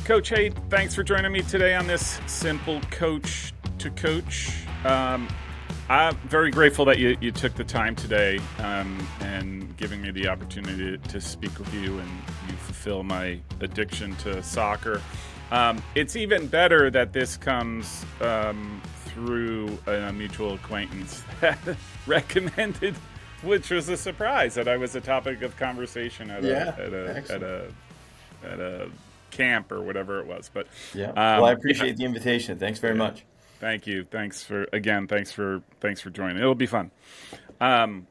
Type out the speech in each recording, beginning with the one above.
Coach, hey, thanks for joining me today on this Simple Coach to Coach. I'm very grateful that you took the time today and giving me the opportunity to speak with you, and you fulfill my addiction to soccer. It's even better that this comes through a mutual acquaintance that recommended, which was a surprise that I was a topic of conversation at a camp or whatever it was. But well, I appreciate the invitation. Thanks very much. Thank you. Thanks for joining. It'll be fun. I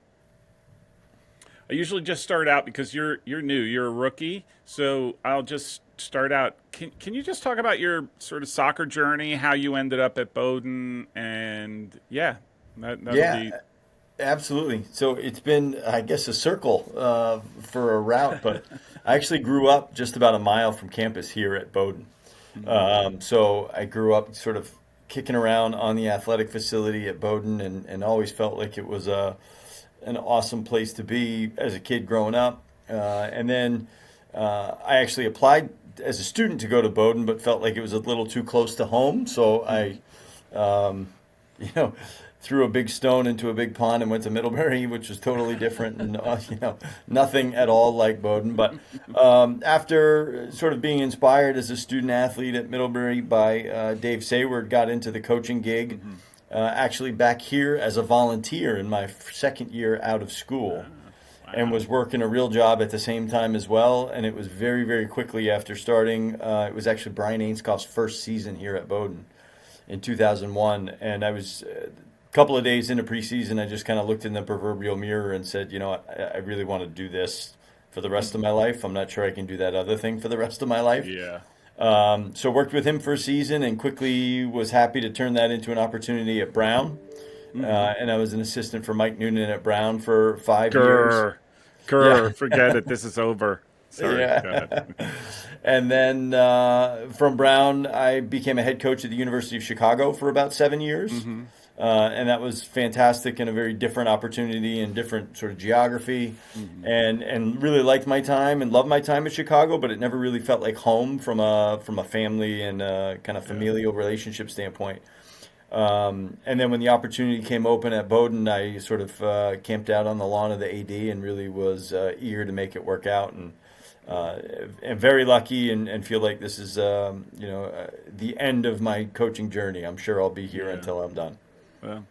usually just start out because you're new. You're a rookie, so I'll just start out. Can you just talk about your sort of soccer journey, how you ended up at Bowdoin, and that'll be. Absolutely. So it's been, I guess, a circle for a route, but I actually grew up just about a mile from campus here at Bowdoin. So I grew up sort of kicking around on the athletic facility at Bowdoin and always felt like it was an awesome place to be as a kid growing up. And then I actually applied as a student to go to Bowdoin, but felt like it was a little too close to home. So I, threw a big stone into a big pond and went to Middlebury, which was totally different and nothing at all like Bowdoin. But after sort of being inspired as a student athlete at Middlebury by Dave Sayward, got into the coaching gig, actually back here as a volunteer in my second year out of school. Wow. And was working a real job at the same time as well. And it was very, very quickly after starting. It was actually Brian Ainscoff's first season here at Bowdoin in 2001. And I was couple of days into preseason, I just kind of looked in the proverbial mirror and said, I really want to do this for the rest of my life. I'm not sure I can do that other thing for the rest of my life. Yeah. So worked with him for a season and quickly was happy to turn that into an opportunity at Brown. And I was an assistant for Mike Noonan at Brown for 5 years. Forget it. This is over. Sorry. Yeah. And then from Brown, I became a head coach at the University of Chicago for about 7 years. And that was fantastic and a very different opportunity and different sort of geography, and really liked my time and loved my time at Chicago, but it never really felt like home from a family and kind of familial relationship standpoint. And then when the opportunity came open at Bowdoin, I sort of camped out on the lawn of the AD and really was eager to make it work out, and am very lucky and feel like this is the end of my coaching journey. I'm sure I'll be here until I'm done. Well,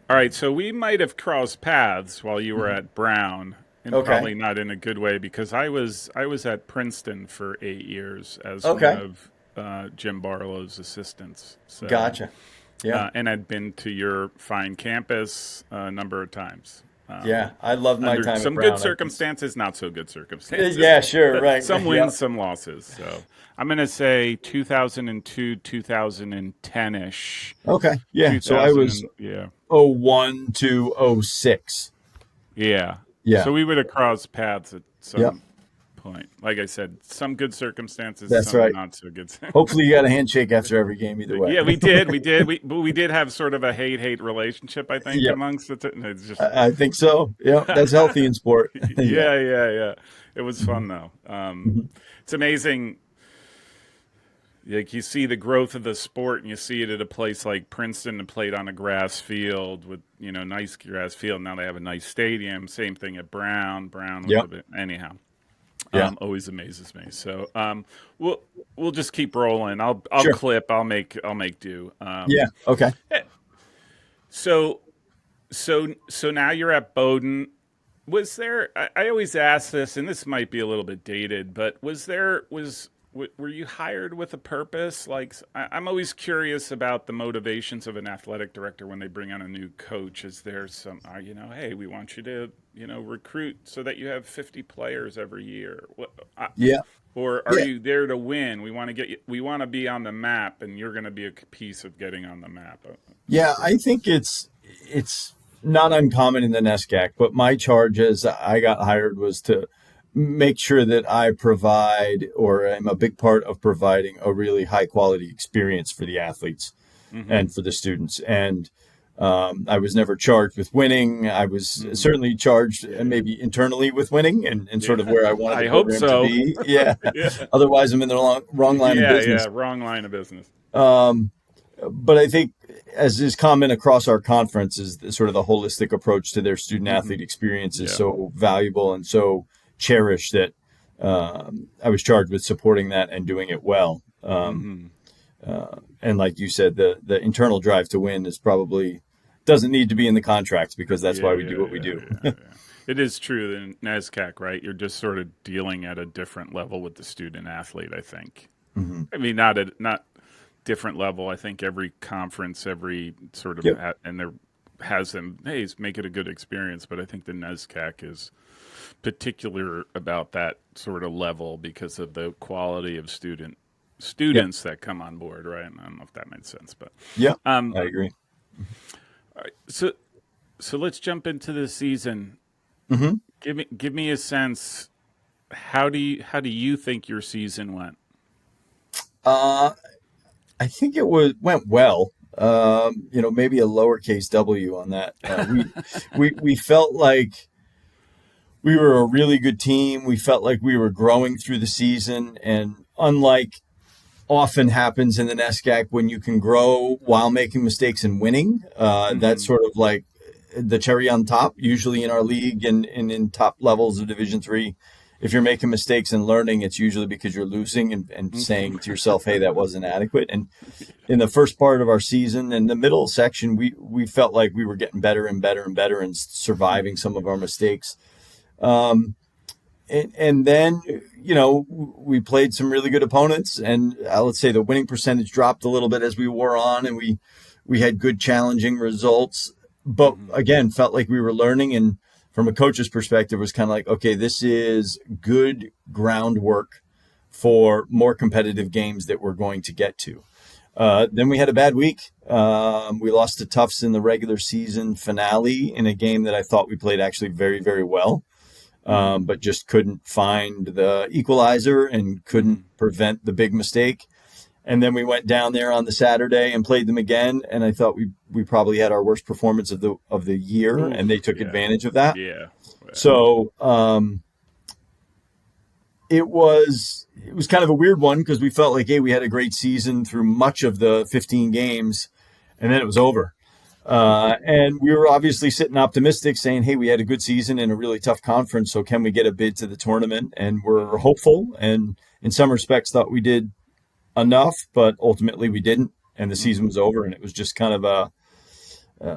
all right. So we might have crossed paths while you were at Brown, and probably not in a good way, because I was at Princeton for 8 years as one of Jim Barlow's assistants. So, gotcha. Yeah, and I'd been to your fine campus a number of times. I loved my time some at Brown. Good circumstances, not so good circumstances. Yeah, sure, right. Some wins, some losses. So I'm going to say 2002, 2010-ish. Okay, yeah. So I was 01 to 06. Yeah. So we would have crossed paths at some point. Like I said, some good circumstances, that's some right. not so good. Hopefully you got a handshake after every game either way. Yeah, we did. But we did have sort of a hate relationship, I think, amongst the it's just I think so. Yeah, that's healthy in sport. Yeah. It was fun, though. It's amazing. Like, you see the growth of the sport, and you see it at a place like Princeton, and played on a grass field with, nice grass field. Now they have a nice stadium. Same thing at Brown. Anyhow. Always amazes me. So we'll just keep rolling. I'll Sure. clip. I'll make do. Okay. So now you're at Bowdoin. Was there? I always ask this, and this might be a little bit dated, but were you hired with a purpose? Like, I'm always curious about the motivations of an athletic director when they bring on a new coach. Is there some, hey, we want you to, recruit so that you have 50 players every year? Or are you there to win? We want to be on the map, and you're going to be a piece of getting on the map. Yeah, I think it's not uncommon in the NESCAC, but my charge as I got hired was to make sure that I provide, or am a big part of providing, a really high quality experience for the athletes and for the students. And I was never charged with winning. I was Hmm. certainly charged Yeah. maybe internally with winning and Yeah. sort of where I wanted the I hope program to so. be. Yeah. Yeah. Otherwise, I'm in the wrong line of Yeah. Yeah. business. Wrong line of business. But I think, as is common across our conference, is sort of the holistic approach to their student Hmm. athlete experience is Yeah. so valuable and so cherished that I was charged with supporting that and doing it well. Hmm. And like you said, the internal drive to win is probably doesn't need to be in the contracts because that's Yeah. why we do Yeah. what we Yeah. do. Yeah. Yeah. It is true in NESCAC, right? You're just sort of dealing at a different level with the student athlete, I think. Hmm. I mean, not different level. I think every conference, every sort of, Yep. and there has them, hey, make it a good experience. But I think the NESCAC is particular about that sort of level because of the quality of Yep. students that come on board, right? I don't know if that made sense, but Yep. um, I agree. so so let's jump into the season. Hmm. Give me a sense. How do you think your season went? Uh, I think went well. Maybe a lowercase W on that. We felt like we were a really good team. We felt like we were growing through the season, and unlike often happens in the NESCAC when you can grow while making mistakes and winning, that's Hmm. sort of like the cherry on top. Usually in our league and in top levels of Division 3, if you're making mistakes and learning, it's usually because you're losing and saying to yourself, "Hey, that wasn't adequate." And in the first part of our season and the middle section, we felt like we were getting better and better and better and surviving some of our mistakes. And then we played some really good opponents, and let's say the winning percentage dropped a little bit as we wore on, and we had good challenging results, but Hmm. again felt like we were learning. And from a coach's perspective, it was kind of like, okay, this is good groundwork for more competitive games that we're going to get to. Then we had a bad week. We lost to Tufts in the regular season finale in a game that I thought we played actually very, very well, Hmm. but just couldn't find the equalizer and couldn't Hmm. prevent the big mistake. And then we went down there on the Saturday and played them again, and I thought we probably had our worst performance of the year, and they Oof. took Yeah. advantage of that. Yeah. Yeah. So it was kind of a weird one because we felt like, hey, we had a great season through much of the 15 games, and then it was over. And we were obviously sitting optimistic, saying, "Hey, we had a good season in a really tough conference. So can we get a bid to the tournament?" And we're Hmm. hopeful, and in some respects, thought we did enough, but ultimately we didn't, and the season Hmm. was over. And it was just kind of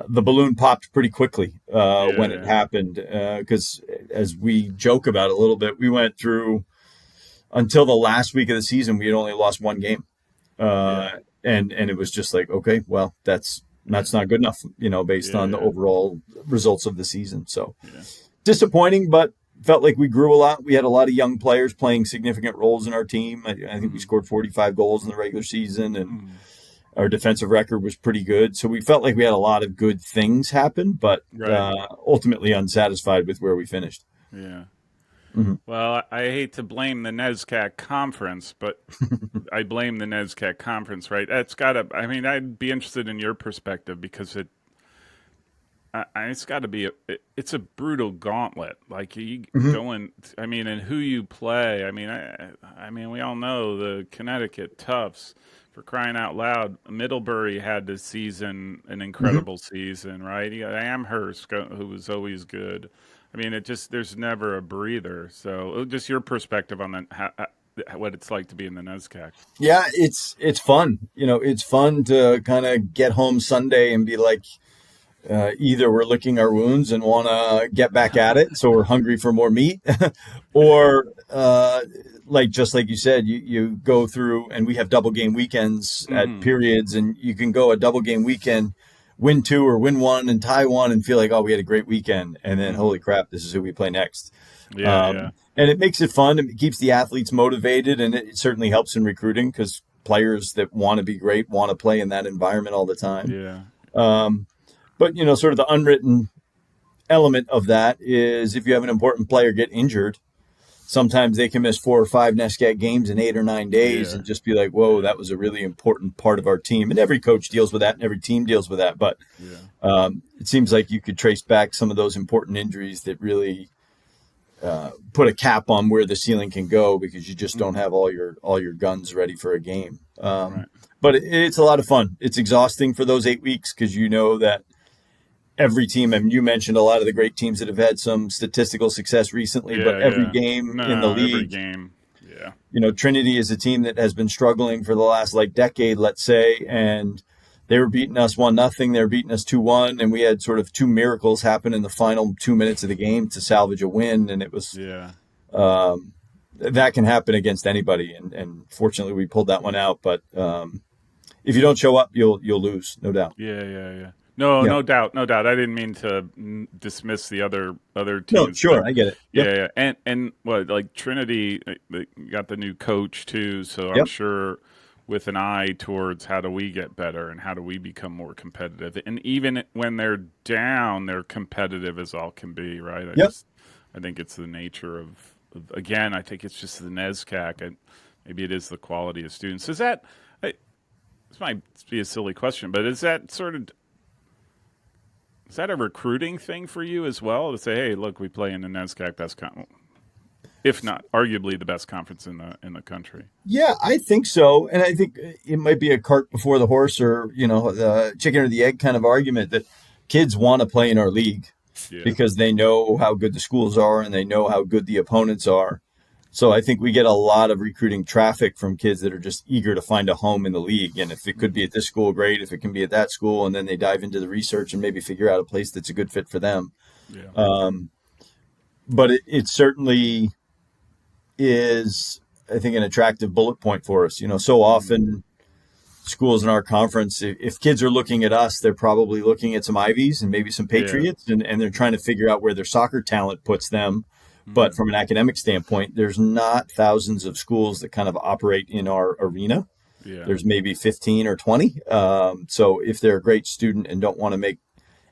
the balloon popped pretty quickly when it Yeah. happened. Because as we joke about it a little bit, we went through until the last week of the season, we had only lost one game, Yeah. uh, and it was just like, okay, well, Yeah. that's not good enough, based on the Yeah. overall results of the season. So Yeah. disappointing, but felt like we grew a lot. We had a lot of young players playing significant roles in our team. I think we Hmm. scored 45 goals in the regular season, and Hmm. our defensive record was pretty good. So we felt like we had a lot of good things happen, but Right. ultimately unsatisfied with where we finished. Yeah. Mhm. Well, I hate to blame the NESCAC conference, but I blame the NESCAC conference, right? That's got to. I mean, I'd be interested in your perspective because it's got to be it's a brutal gauntlet. Like you Mhm. going, I mean, and who you play. I mean, we all know the Connecticut Toughs. For crying out loud, Middlebury had this season an Mhm. incredible season, right? You got Amherst, who was always good. I mean, it just there's never a breather. So, just your perspective on that, what it's like to be in the NESCAC. Yeah, it's fun. It's fun to kind of get home Sunday and be like, either we're licking our wounds and want to get back at it, so we're hungry for more meat, or like just like you said, you go through, and we have double game weekends at Hmm. periods, and you can go a double game weekend, win two or win one and tie one, and feel like, oh, we had a great weekend, and then holy Hmm. crap, this is who we play next. Yeah, yeah. And it makes it fun. It keeps the athletes motivated, and it certainly helps in recruiting because players that want to be great want to play in that environment all the time. Yeah. But sort of the unwritten element of that is if you have an important player get injured, sometimes they can miss 4 or 5 NESCAC games in 8 or 9 days Yeah. and just be like, whoa, Yeah. that was a really important part of our team. And every coach deals with that and every team deals with that. But Yeah. it seems like you could trace back some of those important injuries that really put a cap on where the ceiling can go because you just don't Hmm. have all your guns ready for a game. Right. But it's a lot of fun. It's exhausting for those 8 weeks because you know that every team, and you mentioned a lot of the great teams that have had some statistical success recently, but Yeah. every Yeah. game in the No, every league, game. Yeah. Trinity is a team that has been struggling for the last like decade, let's say, and they were beating us 1-0. They were beating us 2-1, and we had sort of two miracles happen in the final 2 minutes of the game to salvage a win, and it was Yeah. that can happen against anybody, and fortunately we pulled that one out. But if you don't show up, you'll lose, no doubt. Yeah. Yeah. Yeah. No, Yep. no doubt, no doubt. I didn't mean to dismiss the other No, teams. sure, I get it. Yep. Yeah, yeah. And what like Trinity they got the new coach too, so I'm Yep. sure with an eye towards how do we get better and how do we become more competitive. And even when they're down, they're competitive as all can be, right? Yep. I think it's the nature again. I think it's just the NESCAC, and maybe it is the quality of students. Is that? This might be a silly question, but is that a recruiting thing for you as well to say, hey, look, we play in the NESCAC, that's if not arguably the best conference in the country. Yeah, I think so, and I think it might be a cart before the horse, or the chicken or the egg kind of argument that kids want to play in our league Yeah. because they know how good the schools are and they know how good the opponents are. So I think we get a lot of recruiting traffic from kids that are just eager to find a home in the league. And if it could be Hmm. at this school, great. If it can be at that school, and then they dive into the research and maybe figure out a place that's a good fit for them. Yeah. But it certainly is, I think, an attractive bullet point for us. So Hmm. often schools in our conference, if kids are looking at us, they're probably looking at some Ivies and maybe some Yeah. Patriots, and they're trying to figure out where their soccer talent puts them. But Hmm. from an academic standpoint, there's not thousands of schools that kind of operate in our arena. Yeah. There's maybe 15 or 20. So if they're a great student and don't want to make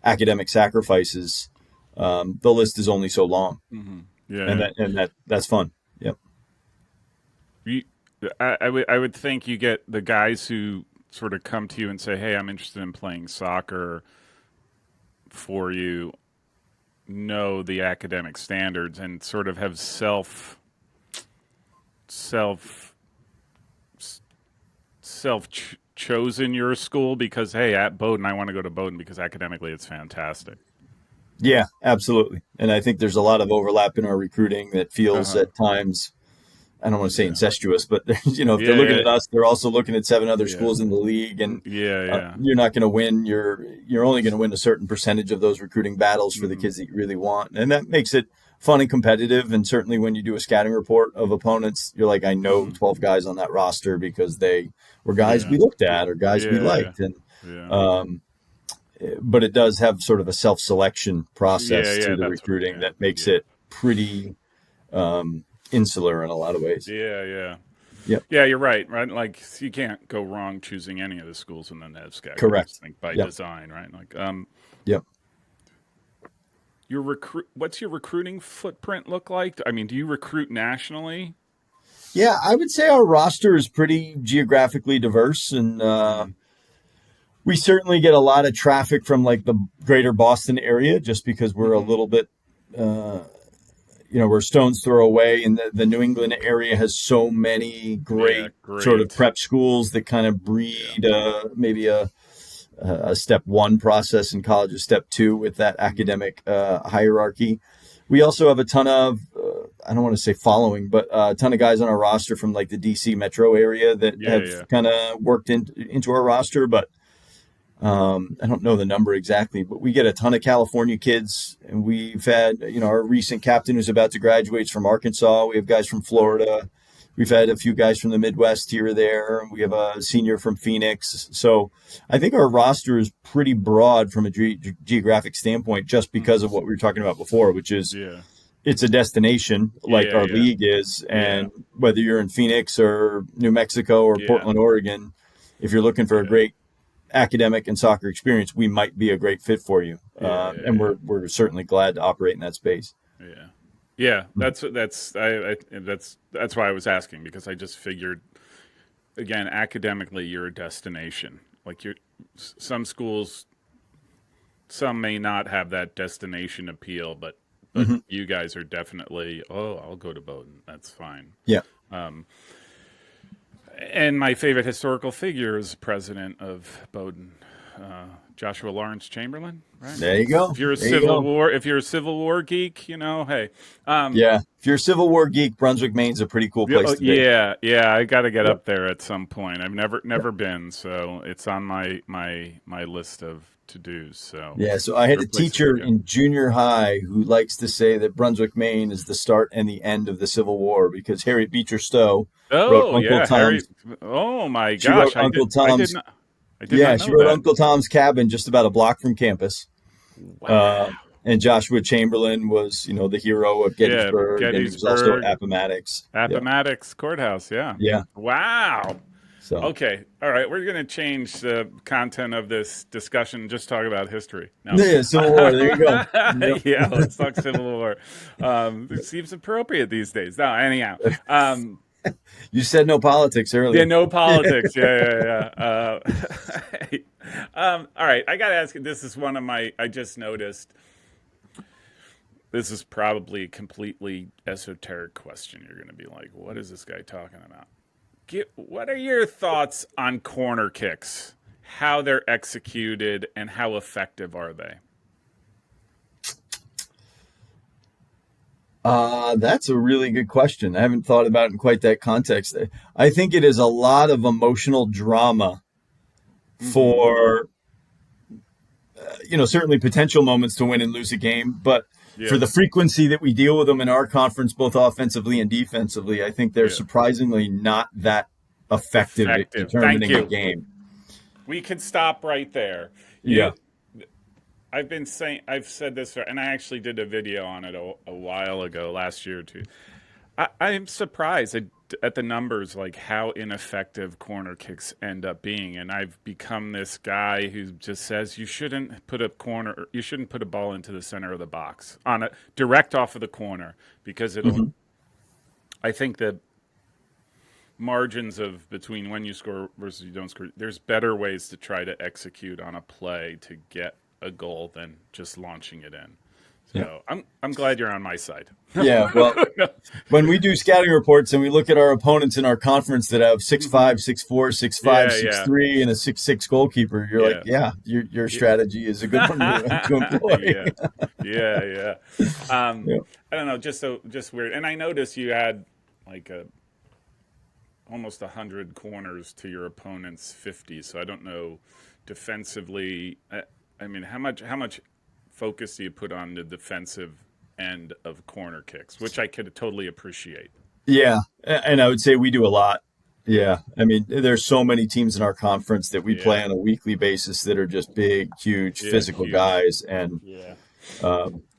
academic sacrifices, the list is only so long, Hmm. Yeah. and Yeah. that's fun. Yep. You, I would think you get the guys who sort of come to you and say, hey, I'm interested in playing soccer for you, know the academic standards and sort of have self chosen your school because hey, at Bowdoin I want to go to Bowdoin because academically it's fantastic. Yeah, absolutely. And I think there's a lot of overlap in our recruiting that feels Uh-huh. at times, I don't want to say Yeah. incestuous, but if they're Yeah, looking yeah, at us, they're also looking at 7 other yeah. schools in the league, and Yeah, yeah. you're not going to win. You're only going to win a certain percentage of those recruiting battles for the Hmm. kids that you really want, and that makes it fun and competitive. And certainly, when you do a scouting report of opponents, you're like, I know Hmm. 12 guys on that roster because they were guys Yeah. we looked at or guys we Yeah, liked, and yeah. um, but it does have sort of a self-selection Yeah, process to yeah, the that's what recruiting yeah, that makes yeah. it pretty insular in a lot of ways. Yeah, yeah. Yep. Yeah, you're right, right? Like you can't go wrong choosing any of the schools in the NEVSCAC. I Correct. just think by Yep. design, right? Like Yep. what's your recruiting footprint look like? I mean, do you recruit nationally? Yeah, I would say our roster is pretty geographically diverse, and Hmm. we certainly get a lot of traffic from like the greater Boston area, just because we're a Hmm. little bit, uh, we're stone's throw away, and the New England area has so many Yeah, great sort of great. prep schools that kind of Yeah. breed maybe a step one process in college, a step two with that Hmm. academic hierarchy. We also have a ton of, I don't want to say following, but a ton of guys on our roster from like the DC metro area that Yeah, have yeah. kind of worked into our roster. But I don't know the number exactly, but we get a ton of California kids. And we've had, our recent captain who's about to graduate is from Arkansas. We have guys from Florida. We've had a few guys from the Midwest here or there. We have a senior from Phoenix. So I think our roster is pretty broad from a geographic standpoint, just because Hmm. of what we were talking about before, which is Yeah. it's a destination like Yeah, our yeah. league is. Yeah. And whether you're in Phoenix or New Mexico or Yeah. Portland, Oregon, if you're looking for a Yeah. great academic and soccer experience, we might be a great fit for you. Yeah, And yeah, we're certainly glad to operate in that space. yeah. Yeah. Yeah, that's why I was asking, because I just figured, again, academically you're a destination. Like some schools, some may not have that destination appeal, but Hmm. you guys are definitely, oh, I'll go to Bowdoin. That's fine. Yeah. And my favorite historical figure is president of Bowdoin, Joshua Lawrence Chamberlain, right? There you go. There you go. If you're a Civil War geek, hey, um, Yeah. If you're a Civil War geek, Brunswick, Maine's a pretty cool yeah, place to be. yeah, I got to get Yep. up there at some point. I've never Yep. never been, so it's on my list of to dos. So, Yeah. So I had a great place to teacher go. in junior high who likes to say that Brunswick, Maine is the start and the end of the Civil War because Harriet Beecher Stowe wrote Oh Uncle yeah, Harry. Tom's. Oh my She wrote gosh, Uncle I did Tom's. not I did Yeah, not she know wrote that. Uncle Tom's Cabin just about a block from campus. Wow. Uh, and Joshua Chamberlain was, the hero of Yeah, Gettysburg, and he was also Gettysburg, Appomattox. Yeah. Appomattox Courthouse. Yeah. Yeah. Wow. So, Okay. All right. We're going to change the content of this discussion and just talk about history. No. yeah, Civil War. There you go. Yep. Yeah. Let's talk Civil War. It seems appropriate these days. No. Anyhow. You said no politics Yeah. earlier. No politics. Yeah. All right. I got to ask you. This is one of my. I just noticed. This is probably a completely esoteric question. You're going to be like, "What is this guy talking about?" What are your thoughts on corner kicks? How they're executed and how effective are they? That's a really good question. I haven't thought about it in quite that context. I think it is a lot of emotional drama Mm-hmm. for, certainly potential moments to win and lose a game, but for Yeah. the frequency that we deal with them in our conference, both offensively and defensively, I think they're Yeah. surprisingly not that effective at Effective. Thank determining a you. game. We can stop right there. Yeah. You I've said this, and I actually did a video on it a while ago, last year too. I'm surprised at the numbers, like how ineffective corner kicks end up being. And I've become this guy who just says you shouldn't put a ball into the center of the box on a direct off of the corner, because Hmm. I think the margins of between when you score versus you don't score, there's better ways to try to execute on a play to get a goal than just launching it in. Yeah. So I'm glad you're on my side. Yeah. Well, when we do scouting reports and we look at our opponents in our conference that have 6'5", 6'4", 6'5", Yeah, six yeah, three, and a 6'6" goalkeeper, you're like, yeah. yeah, your Yeah. strategy is a good one to employ. Yeah, yeah. Um, Yeah. I don't know, just weird. And I noticed you had like almost 100 corners to your opponent's 50. So I don't know defensively. I mean, how much focus do you put on the defensive end of corner kicks, which I could totally appreciate. Yeah, and I would say we do a lot. Yeah, I mean, there's so many teams in our conference that we Yeah, play on a weekly basis that are just big, huge, yeah, physical huge. guys, and Yeah,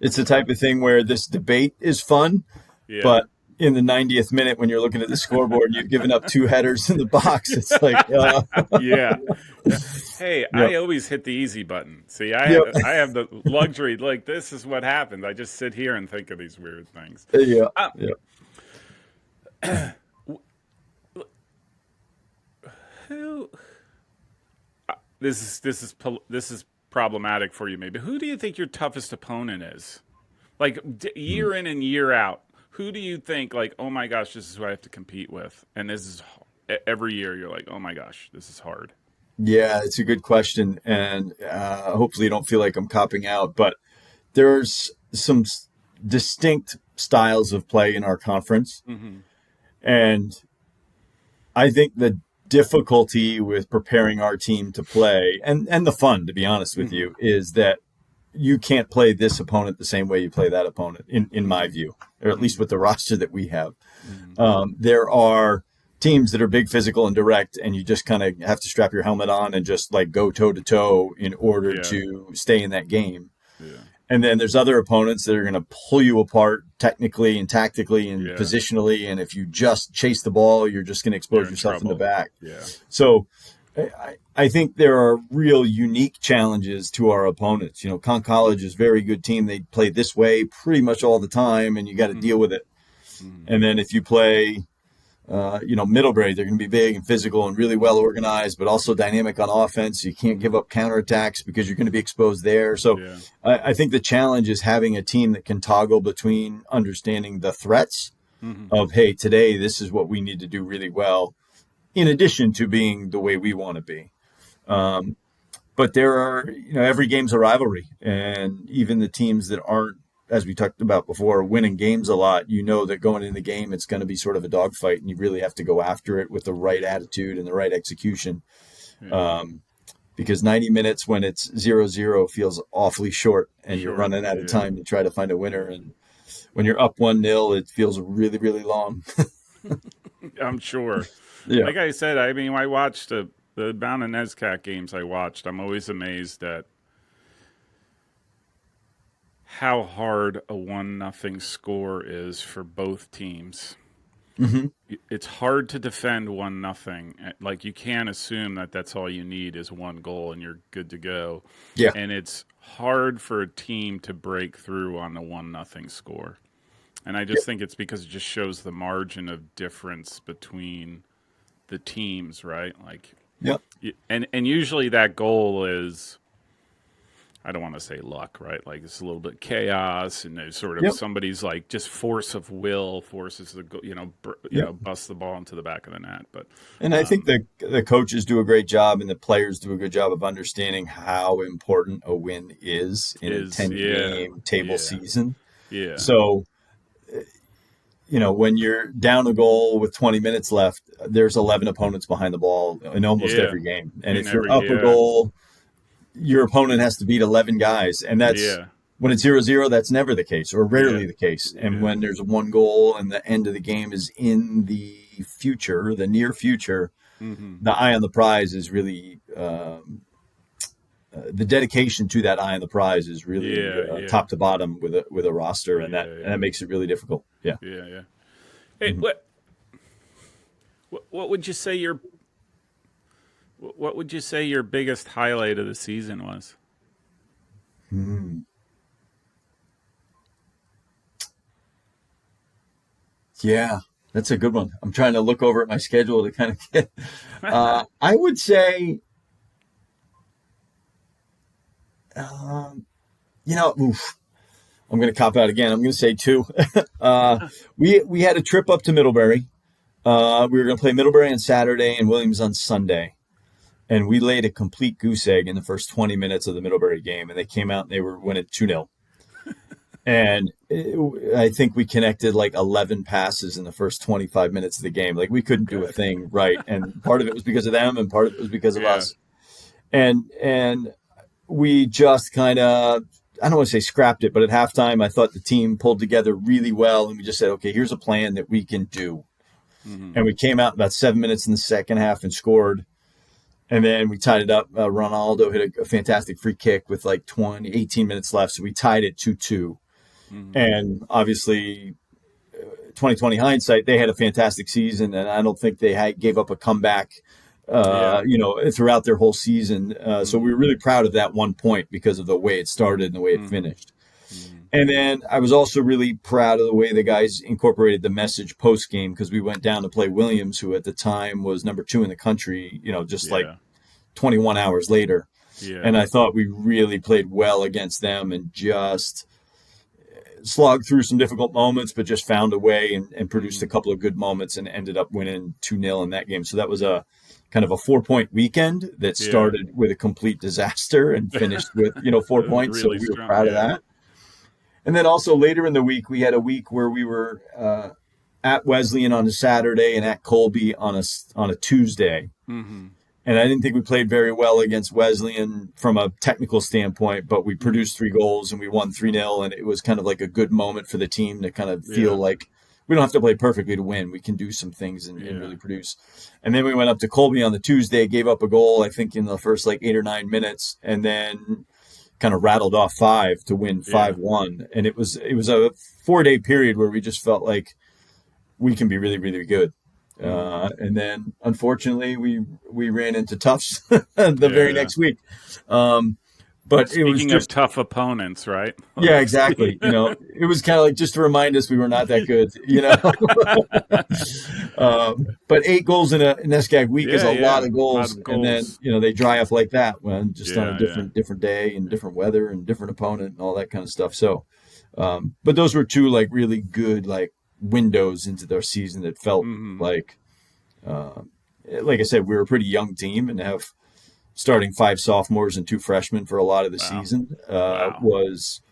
it's the type of thing where this debate is fun, yeah. but in the 90th minute, when you're looking at the scoreboard and you've given up two headers in the box, it's like, Yeah. Yeah. Hey, yep, I always hit the easy button. See, yep, I have the luxury. Like, this is what happens. I just sit here and think of these weird things. yeah, Um, yeah. who this is problematic for you, maybe. Who do you think your toughest opponent is? Like year in and year out. Who do you think, like, oh my gosh, this is who I have to compete with, and this is every year you're like, oh my gosh, this is hard. Yeah, it's a good question, and hopefully you don't feel like I'm copping out, but there's some distinct styles of play in our conference, Mm-hmm. and I think the difficulty with preparing our team to play and the fun, to be honest with Mm-hmm. you, is that you can't play this opponent the same way you play that opponent, in my view, or at least Mm-hmm. with the roster that we have. Mm-hmm. There are teams that are big, physical, and direct, and you just kind of have to strap your helmet on and just like go toe to toe in order Yeah, to stay in that game. yeah, And then there's other opponents that are going to pull you apart technically and tactically and yeah. positionally. And if you just chase the ball, you're just going to You're expose in yourself in the trouble. back. Yeah. So I think there are real unique challenges to our opponents. Con College is a very good team. They play this way pretty much all the time, and you got to deal Hmm. with it. Hmm. And then if you play, Middlebury, they're going to be big and physical and really well organized, but also dynamic on offense. You can't give Hmm. up counterattacks because you're going to be exposed there. So Yeah. I think the challenge is having a team that can toggle between understanding the threats Hmm. of, hey, today this is what we need to do really well, in addition to being the way we want to be. Yeah. But there are, every game's a rivalry, and even the teams that aren't, as we talked about before, winning games a lot, that going in the game, it's going to be sort of a dogfight, and you really have to go after it with the right Yeah. attitude and the right execution. Yeah. Um, because 90 minutes when it's 0-0 feels awfully short, and you're Short. running out of Yeah. time to try to find a winner. Yeah. And when you're up 1-0, it feels really, really long. I'm sure. Yeah. Like I said, I mean, I watched the Bound and Nescat games I watched. I'm always amazed at how hard a 1-0 score is for both teams. Hmm. It's hard to defend 1-0. Like, you can't assume that that's all you need is one goal and you're good to go. Yeah. And it's hard for a team to break through on a 1-0 score. And I just think it's because it just shows the margin of difference between the teams, right? Like, Yeah. and usually that goal is, I don't want to say luck, right? Like, it's a little bit chaos, and there's sort of Yep. somebody's like just force of will forces the Yep. bust the ball into the back of the net. But And I think the coaches do a great job and the players do a good job of understanding how important a win is in a is 10 yeah, game table yeah, season. yeah, So, when you're down a goal with 20 minutes left, there's 11 opponents behind the ball in almost yeah, every game. And in if you're every up a goal, your opponent has to beat 11 guys. And that's yeah, when it's 0-0, that's never the case or yeah, rarely the case. And yeah, when there's one goal and the end of the game is in the future, the near future, hmm, the eye on the prize is really the dedication to that eye on the prize is really yeah, yeah, top to bottom with a roster, and that yeah, and that yeah, makes it really difficult. Yeah. yeah, yeah. Hey, Hmm. what would you say your biggest highlight of the season was? Yeah, that's a good one. I'm trying to look over at my schedule to kind of get. I would say, um, oof, I'm going to cop out again. I'm going to say two. uh, we had a trip up to Middlebury. We were going to play Middlebury on Saturday and Williams on Sunday. And we laid a complete goose egg in the first 20 minutes of the Middlebury game. And they came out and they were winning 2-0. And I think we connected like 11 passes in the first 25 minutes of the game. Like we couldn't do a Okay. thing right. And part of it was because of them and part of it was because of Yeah. us. And we just kind of, I don't want to say scrapped it, but at halftime, I thought the team pulled together really well. And we just said, okay, here's a plan that we can do. Hmm. And we came out about 7 minutes in the second half and scored. And then we tied it up. Ronaldo hit a fantastic free kick with like 18 minutes left. So we tied it 2-2. Hmm. And obviously, 2020 hindsight, they had a fantastic season. And I don't think they gave up a comeback, Yeah. throughout their whole season. So we Hmm. were really proud of that one point because of the way it started and the way it Hmm. finished. Hmm. And then I was also really proud of the way the guys incorporated the message post game because we went down to play Williams, who at the time was number 2 in the country, just like Yeah. 21 hours later. Yeah. And I thought we really played well against them and just slogged through some difficult moments, but just found a way and produced a Hmm. couple of good moments and ended up winning 2-0 in that game. So that was a kind of a 4-point weekend that Yeah. started with a complete disaster and finished with, 4 points. So Really we were strong. proud of Yeah. that. And then also later in the week, we had a week where we were at Wesleyan on a Saturday and at Colby on a Tuesday. Hmm. And I didn't think we played very well against Wesleyan from a technical standpoint, but we Hmm. produced 3 goals and we won 3-0. And it was kind of like a good moment for the team to kind of feel Yeah. like we don't have to play perfectly to win. We can do some things and Yeah. really produce. And then we went up to Colby on the Tuesday, gave up a goal, I think, in the first like 8 or 9 minutes, and then kind of rattled off 5 to win Yeah. 5-1. And it was a 4-day period where we just felt like we can be really, really good. Mm-hmm. And then unfortunately we ran into Tufts the Yeah, very yeah. next week. Um, but it was Speaking of just tough opponents, right? yeah, Let's see. exactly. It was kind of like just to remind us we were not that good. But 8 goals in a NESCAC week is Yeah, a lot yeah. of A lot goals, of and then goals. they dry up like that when just on a Yeah, yeah. different day and different weather and different opponent and all that kind of stuff. So, but those were two like really good like windows into their season that felt Mm-hmm. like, uh, like I said, we were a pretty young team, and to have starting 5 sophomores and 2 freshmen for a lot of the Wow. season Wow. was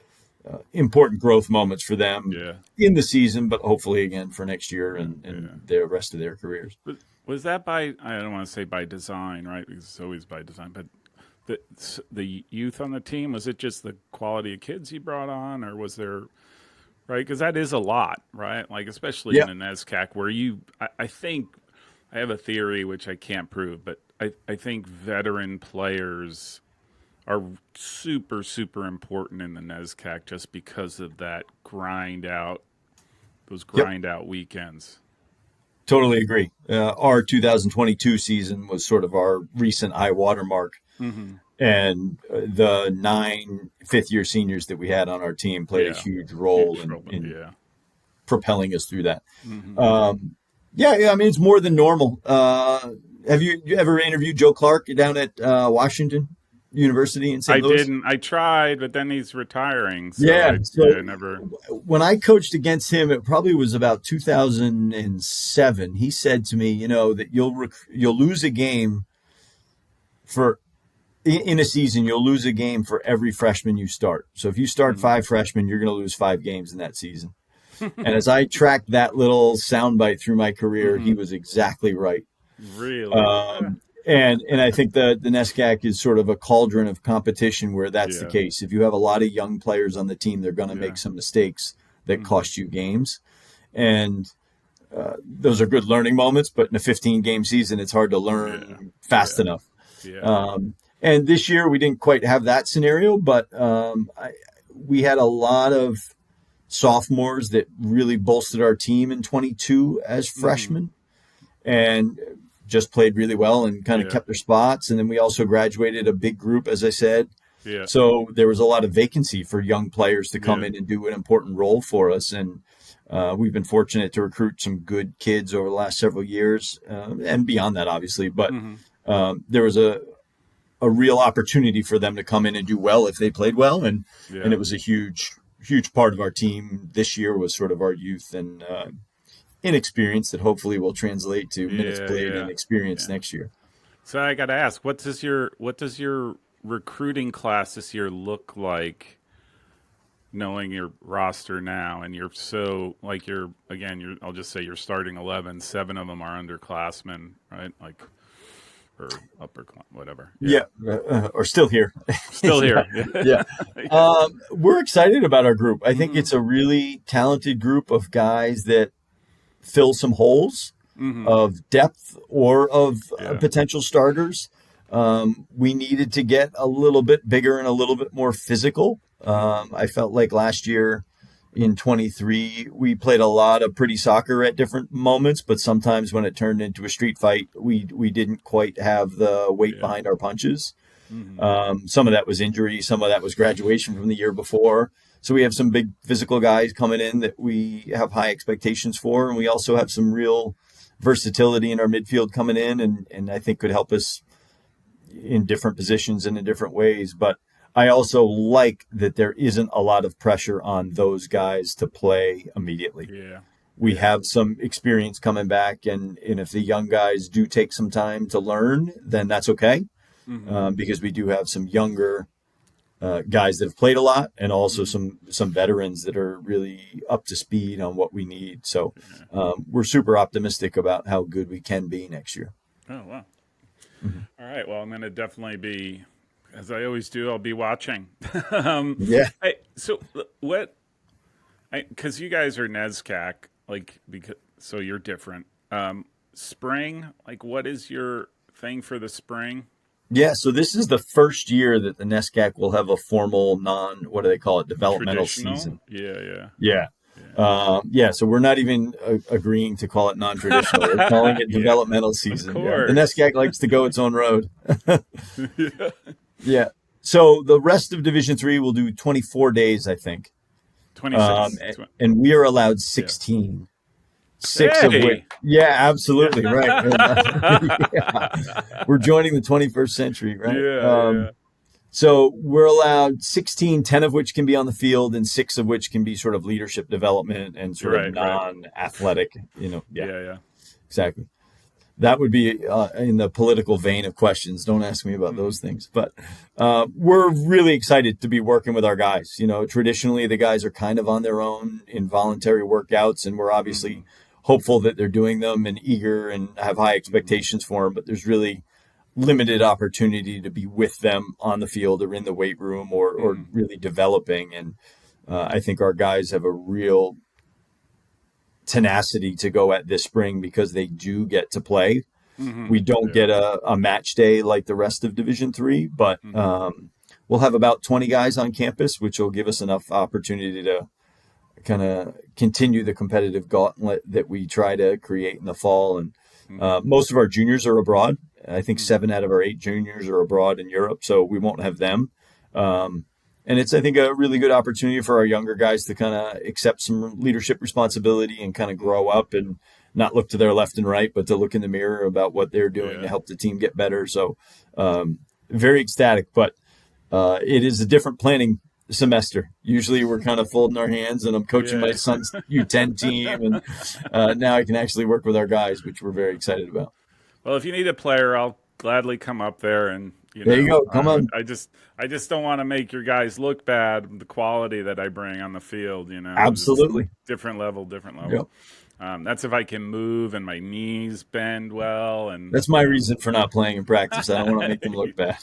important growth moments for them Yeah. in the season, but hopefully again for next year Yeah. and Yeah. the rest of their careers. Was that by, I don't want to say by design, right? Because it's always by design, but the youth on the team, was it just the quality of kids you brought on, or was there, right? Because that is a lot, right? Like, especially Yeah, in an NESCAC where I think, I have a theory which I can't prove, but I think veteran players are super, super important in the NESCAC just because of that those yep, grind out weekends. totally agree. Our 2022 season was sort of our recent high water mark, Mm-hmm. and the 9 fifth-year seniors that we had on our team played a Yeah. huge role Huge in, trouble. in Yeah. propelling us through that. Mm-hmm. Um, yeah, yeah, I mean, it's more than normal. Have you ever interviewed Joe Clark down at Washington University in I St. Louis? didn't. I tried, but then he's retiring, so Yeah. I So never. when I coached against him, it probably was about 2007. He said to me, that you'll lose a game for in a season. You'll lose a game for every freshman you start. So if you start Mm-hmm. 5 freshmen, you're going to lose 5 games in that season. And as I tracked that little soundbite through my career, he Mm-hmm. was exactly right. Really? And I think the NESCAC is sort of a cauldron of competition where that's the Yeah. case. If you have a lot of young players on the team, they're going to Yeah. make some mistakes that Mm-hmm. cost you games. And those are good learning moments, but in a 15-game season, it's hard to Yeah. learn fast Yeah. enough. Yeah. And this year, we didn't quite have that scenario, but we had a lot of sophomores that really bolstered our team in 22 as Mm-hmm. freshmen and just played really well and kind of Yeah. kept their spots. And then we also graduated a big group, as I said. Yeah. So there was a lot of vacancy for young players to come Yeah. in and do an important role for us. And we've been fortunate to recruit some good kids over the last several years and beyond that, obviously. But Mm-hmm. there was a real opportunity for them to come in and do well if they played well. And Yeah. it was a huge part of our team this year was sort of our youth and inexperience that hopefully will translate to minutes Yeah. played and Yeah. experience Yeah. next year. So I got to ask, what does your recruiting class this year look like? Knowing your roster now, and you're so like you're again, you're I'll just say you're starting 11. 7 of them are underclassmen, right? Like or whatever. Yeah, Yeah, or still here. still Yeah, here. yeah. Yeah. We're excited about our group. I think Mm-hmm. it's a really talented group of guys that fill some holes Mm-hmm. of depth or of Yeah. potential starters. We needed to get a little bit bigger and a little bit more physical. Mm-hmm. I felt like last year in 23, we played a lot of pretty soccer at different moments, but sometimes when it turned into a street fight, we didn't quite have the weight Yeah. behind our punches. Mm-hmm. Some of that was injury, some of that was graduation from the year before. So we have some big physical guys coming in that we have high expectations for, and we also have some real versatility in our midfield coming in, and I think could help us in different positions and in different ways. But I also like that there isn't a lot of pressure on those guys to play immediately. Yeah. We Yeah. have some experience coming back, and if the young guys do take some time to learn, then that's okay, Mm-hmm. because we do have some younger guys that have played a lot, and also Mm-hmm. some veterans that are really up to speed on what we need. So we're super optimistic about how good we can be next year. Oh wow. All right. Well, I'm going to definitely be, as I always do. I'll be watching. um, Yeah. so what? Because you guys are NESCAC, like because so you're different. Spring, like what is your thing for the spring? Yeah, so this is the first year that the NESCAC will have a formal what do they call it, developmental Traditional? season. Yeah. Yeah. Yeah. Yeah, so we're not even agreeing to call it non-traditional. We're calling Yeah. it Yeah. developmental Of season. Yeah, the course. NESCAC likes to go its own road. Yeah. Yeah. So the rest of Division Three will do 24 days, I think, 26. and we are allowed Yeah. 16. Six of which, Hey. yeah, Yeah. absolutely right. And, yeah, we're joining the 21st century, right? Yeah. Yeah. So we're allowed 16, 10 of which can be on the field, and six of which can be sort of leadership development and sort of Right. Right. non-athletic. Yeah, Yeah. Yeah. exactly. That would be in the political vein of questions. Don't ask me about Hmm. those things. But we're really excited to be working with our guys. Traditionally the guys are kind of on their own in voluntary workouts, and we're Hmm. obviously hopeful that they're doing them and eager and have high Hmm. expectations for them. But there's really limited opportunity to be with them on the field or in the weight room or Hmm. really developing. And I think our guys have a real tenacity to go at this spring because they do get to play. Hmm. We don't Yeah. get a match day like the rest of Division Three, but Hmm. we'll have about 20 guys on campus, which will give us enough opportunity to kind of continue the competitive gauntlet that we try to create in the fall. And Hmm. most of our juniors are abroad. I think Hmm. 7 out of our 8 juniors are abroad in Europe, so we won't have them. Um, and it's, I think, a really good opportunity for our younger guys to kind of accept some leadership responsibility and kind of grow Hmm. up and not look to their left and right, but to look in the mirror about what they're doing to Yeah. help the team get better. So, very ecstatic, but it is a different planning semester. Usually we're kind of folding our hands and I'm coaching my Yeah. son's U10 team. And now I can actually work with our guys, which we're very excited about. Well, if you need a player, I'll gladly come up there and There you go. Come on. I just don't want to make your guys look bad. The quality that I bring on the field, just Absolutely. different level, different Yep. level. That's if I can move and my knees bend well, and That's my reason for not playing in practice. I don't want to make them look bad.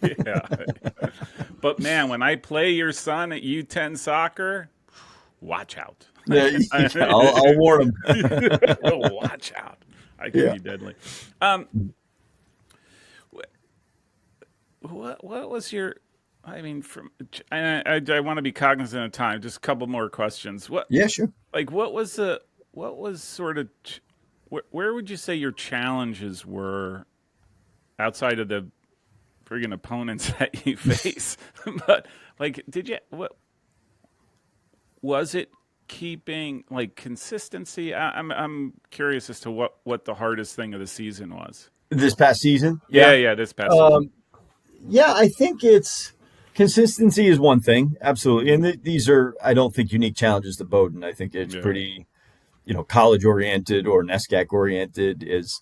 yeah. But man, when I play your son at U10 soccer, watch out. Yeah, yeah, I'll warn them. Watch out. I can Yeah. be deadly. Um, what was your? I mean, from I want to be cognizant of time. Just a couple more questions. Yeah, sure. What was sort of where would you say your challenges were outside of the friggin' opponents that you face? But like, did you what was it? Keeping like consistency. I'm curious as to what the hardest thing of the season was. This past season, Yeah, yeah. yeah, this past season. Um, yeah, I think it's consistency is one thing. Absolutely. And these are, I don't think, unique challenges to Bowdoin. I think it's Yeah, pretty, college oriented or NESCAC oriented is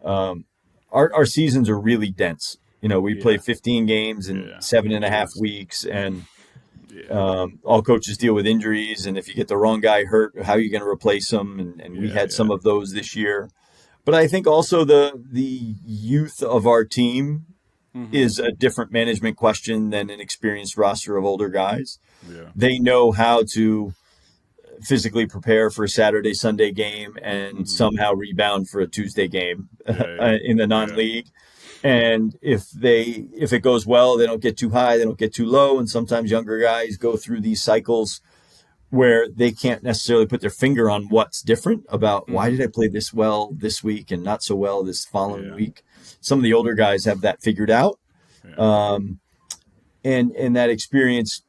our seasons are really dense. We play yeah, 15 games in yeah. 7.5 Injuries. weeks, and Yeah, all coaches deal with injuries. And if you get the wrong guy hurt, how are you going to replace them? And we yeah, had yeah. some of those this year. But I think also the youth of our team Mm-hmm. is a different management question than an experienced roster of older guys. Yeah. They know how to physically prepare for a Saturday, Sunday game and Mm-hmm. somehow rebound for a Tuesday game Yeah, yeah, in the yeah. non-league. And if it goes well, they don't get too high, they don't get too low. And sometimes younger guys go through these cycles where they can't necessarily put their finger on what's different about why Mm-hmm. did I play this well this week and not so well this following Yeah, week. Some of the older guys have that figured out, yeah. um, and that experience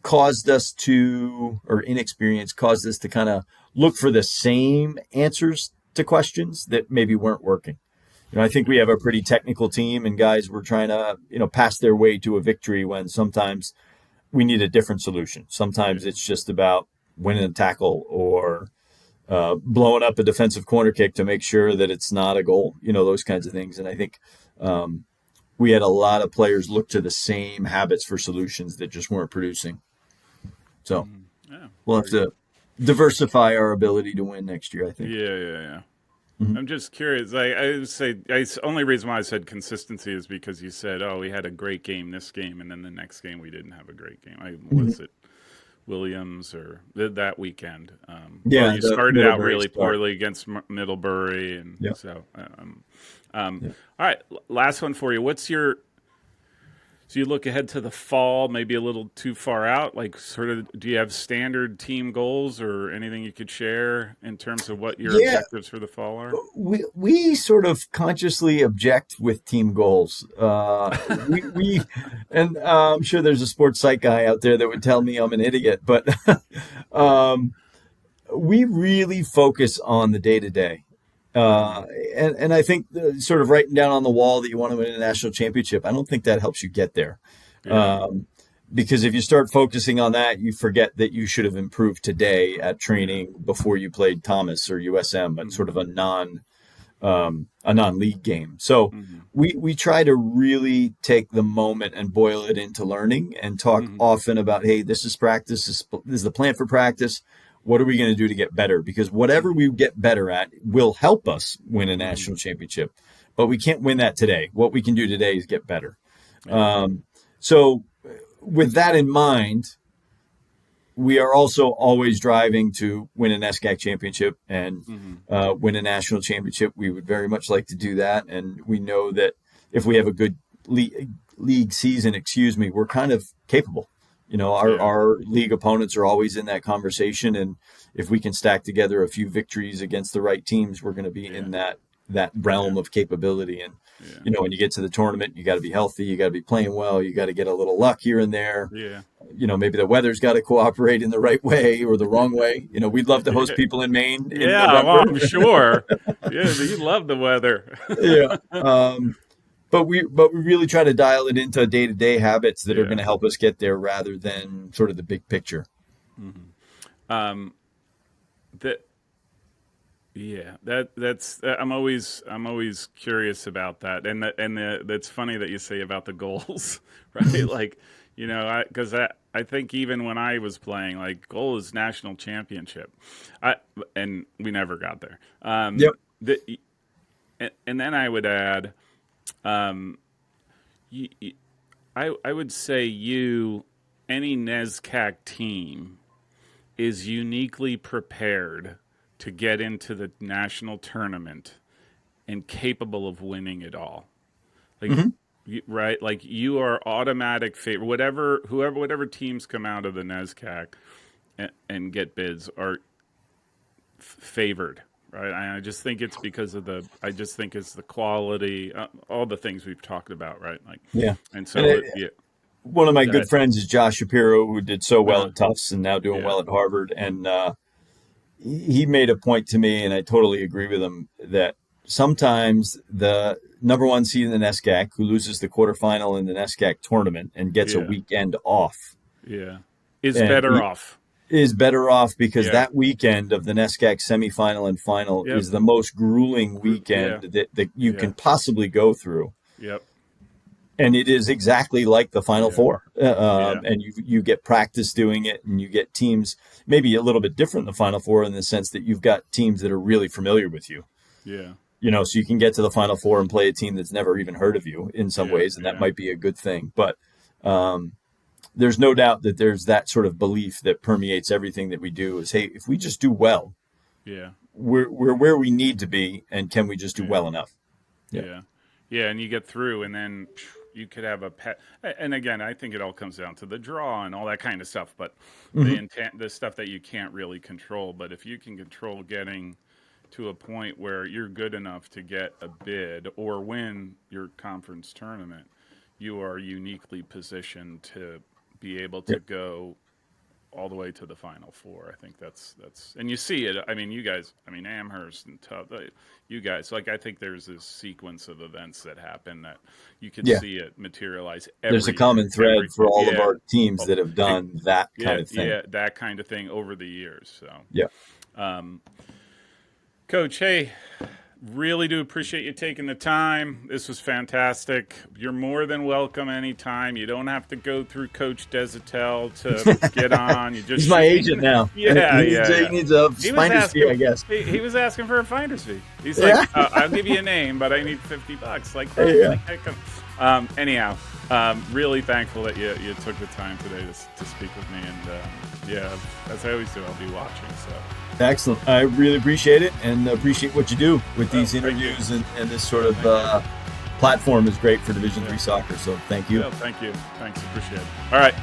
caused us to, or inexperience caused us to kind of look for the same answers to questions that maybe weren't working. I think we Yeah. have a pretty technical team, and guys were trying to, pass their way to a victory when sometimes we need a different solution. Sometimes Yeah. it's just about winning a tackle or blowing up a defensive corner kick to make sure that it's not a goal, those kinds of things. And I think we had a lot of players look to the same habits for solutions that just weren't producing. So Mm-hmm. Yeah. we'll have Very good. to diversify our ability to win next year, I think. Yeah, yeah, yeah. Mhm. I'm just curious. I would say only reason why I said consistency is because you said, "Oh, we had a great game this game, and then the next game we didn't have a great game." Was it Williams or that weekend? Or Yeah, you the started out Middlebury really start. poorly against Middlebury, and Yeah. so. Yeah. All right, last one for you. What's your So you look ahead to the fall, maybe a little too far out. Like, sort of, do you have standard team goals or anything you could share in terms of what your Yeah, objectives for the fall are? we sort of consciously object with team goals. We and I'm sure there's a sports psych guy out there that would tell me I'm an idiot, but um, we really focus on the day to day. Hmm. And I think sort of writing down on the wall that you want to win a national championship, I don't think that helps you get there. Yeah. Um, because if you start focusing on that, you forget that you should have improved today at Yeah. training before you played Thomas or USM, but sort of Hmm. a non-league game. So Hmm. we try to really take the moment and boil it into learning and talk Hmm. often about, hey, this is practice. This is the plan for practice. What are we going to do to get better? Because whatever we get better at will help us win a Hmm. national championship, but we can't win that today. What we can do today is get better. Yeah. Um, so with that in mind, we are also always driving to win an SCAC championship and Hmm. win a national championship. We would very much like to do that, and we know that if we have a good league season, we're kind of capable. You know, Yeah. our league opponents are always in that conversation, and if we can stack together a few victories against the right teams, we're going to be Yeah. in that Yeah. realm of capability. And Yeah. you know, when you get to the tournament, you got to be healthy, you got to be playing well, you got to get a little luck here and there. Yeah. You know, maybe the weather's got to cooperate in the right way or the wrong way. You know, we'd love to host people in Maine in Yeah, November. well, I'm sure. Yeah, you love the weather. Yeah. But we really try to dial it into day to day habits that are going Yeah. to help us get there rather than sort of the big picture. Hmm. Um, that Yeah, that's I'm always curious about that, and that's funny that you say about the goals, right? Like, because I think even when I was playing, like, goal is national championship, I and we never got there. Yep. And then I would add, um, you, I would say any NESCAC team is uniquely prepared to get into the national tournament and capable of winning it all. Like, Hmm. right? Like, you are automatic favor. Whatever teams come out of the NESCAC and get bids are favored. Right. I just think it's because of I just think it's the quality, all the things we've talked about. Right. Like, Yeah. and And so, yeah. one of my Go good ahead. friends is Josh Shapiro, who did so well Uh-huh. at Tufts and now doing Yeah. well at Harvard. And he made a point to me, and I totally agree with him, that sometimes the number one seed in the NESCAC who loses the quarterfinal in the NESCAC tournament and gets a Yeah. weekend off Yeah. Is and better off. is better off because Yeah. that weekend of the NESCAC semifinal and final Yep. is the most grueling Yeah. weekend that you Yeah. can possibly go through. Yep. And it is exactly like the Final Yeah. Four. Yeah. And you get practice doing it, and you get teams maybe a little bit different in the Final Four in the sense that you've got teams that are really familiar with you. Yeah. You know, so you can get to the Final Four and play a team that's never even heard of you in some Yeah. ways, and that Yeah. might be a good thing. But um, there's no doubt that there's that sort of belief that permeates everything that we do is, hey, if we just do well, Yeah. we're where we need to be, and can we just do Yeah. well enough? Yeah. Yeah. Yeah. And you get through, and then you could have a pet. And again, I think it all comes down to the draw and all that kind of stuff. But the Hmm. intent, the stuff that you can't really control. But if you can control getting to a point where you're good enough to get a bid or win your conference tournament, you are uniquely positioned to be able Yeah. to go all the way to the Final Four. I think that's, and you see it. I mean, you guys. I mean, Amherst and Tubb. You guys. Like, I think there's this sequence of events that happen that you could Yeah. see it materialize There's a every common thread every. for all of Yeah. our teams Oh, that have it, done that kind yeah. of thing. Yeah. That kind of thing over the years. So, Yeah. um, Coach, hey, really do appreciate you taking the time. This was fantastic. You're more than welcome anytime. You don't have to go through Coach Desatel to get on. You just He's my shoot me. agent now. Yeah, yeah, He yeah. needs a He was finder's fee, I asking. guess. He was asking for a finder's fee. He's like, Yeah. "I'll give you a name, but I need $50." Like, Yeah. anyhow, really thankful that you took the time today to speak with me, and yeah, as I always do, I'll be watching. So. Excellent. I really appreciate it and appreciate what you do with these Thank you. interviews and this sort of Thank platform is great for Division Yeah. three soccer. So thank you. Yeah. Thank you. Thanks. Appreciate it. All right.